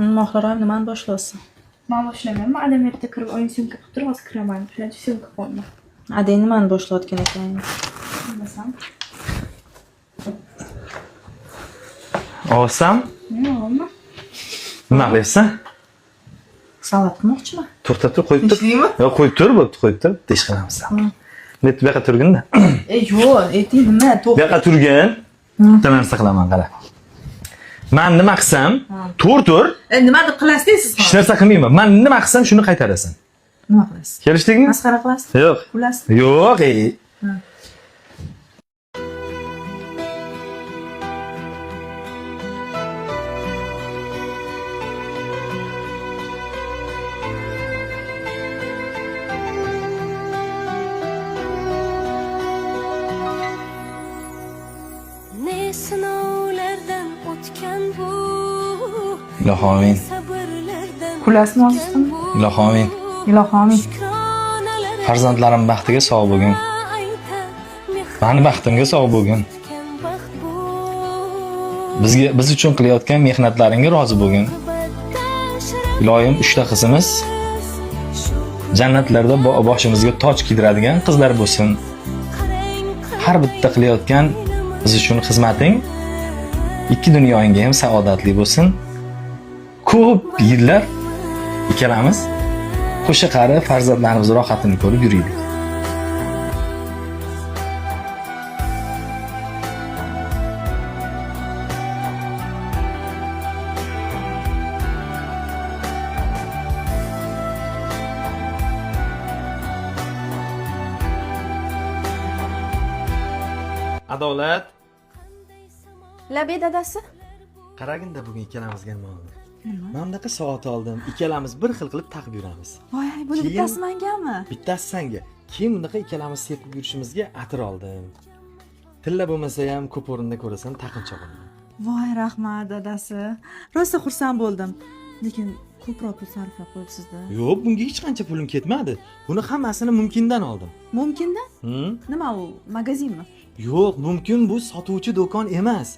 Mahlara nimani boshlayapsan? Men boshlamayman. Adam yerda kirib oyim syomka qilib turib, hozir kiraman. Shuncha syomka qo'ydim. Adang nimani boshlayotgan ekan? Bilmasam. Olsam? Nima? Nima qilyapsan? Salat qilmoqchiman. To'xtatib qo'yib tur. Ishlaydimi? Yo'q, qo'yib tur, bo'pti, qo'yib tur. Ish qilamiz. Net bu yoqqa turgin-da. Yo'q, ayting nima? Bu yoqqa turgin. Bitta narsa qilaman, qara. Men nima qilsam, tur. Nima deb qilasiz siz? Hech narsa qilmayman. Men nima qilsam shuni qaytarasan. Nima qilasiz? Kelishdikmi? Masxara qilasiz? Yo'q. Kulasiz? Yo'q, Ne sınavlardan o'tgan bu Ilohi amin. sabrlardan Kulasizmi hozir? Ilohi amin. Ilohi amin. Farzandlarim baxtiga sog' bo'lgin. Meni baxtimga sog' bo'lgin. Biz uchun qilayotgan mehnatlaringga rozi bo'lgin. Ilohim 3 ta qizimiz jannatlarda boshimizga toj kiydiradigan qizlar bo'lsin. Har bitta qilayotgan biz uchun xizmating ikki dunyoyingga ham saodatli bo'lsin. Ko'p yillar ikkalamiz qo'sha qari farzandlarimiz rohatini ko'rib yuraylik. Adolat. Labe dadasi? Qaraginda bugun ikkalamizga nima oldi? Men bunaqa soat oldim. Ikkalamiz bir xil qilib taqib yuramiz. Voy, buni bittasi mengami? Bittasi senga. Keyin bunaqa ikkalamiz sepib yurishimizga atir oldim. Tilla bo'lmasa ham ko'p o'rinda ko'rasan taqinchoq olaman. Voy, rahmat dadasi. Rosa xursand bo'ldim. Lekin ko'proq pul sarflab qo'yibsiz-da. Yo'q, bunga hech qancha pulim ketmadi. Buni hammasini mumkindan oldim. Mumkinda? Nima u, magazinmi? Yo'q, mumkin bu sotuvchi do'kon emas.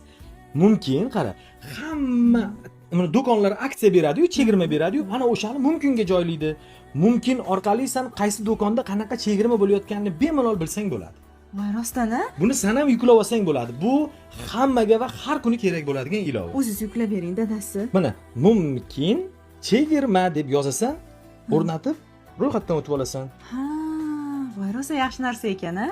Mumkin, qara. Hamma do'konlar aksiya beradi-yu, chegirma beradi-yu, ana o'shani mumkinga joylaydi. Mumkin orqali sen qaysi do'konda qanaqa chegirma bo'layotganini bemalol bilsang bo'ladi. Voy, rostdan-a? Buni sen ham yuklab olsang bo'ladi. Bu hammaga va har kuni kerak bo'ladigan ilova. O'zingiz yuklab bering dadasi. Mana mumkin chegirma deb yozasan, o'rnatib ro'yxatdan o'tib olasan. Ha, voy, rosa yaxshi narsa ekan-a?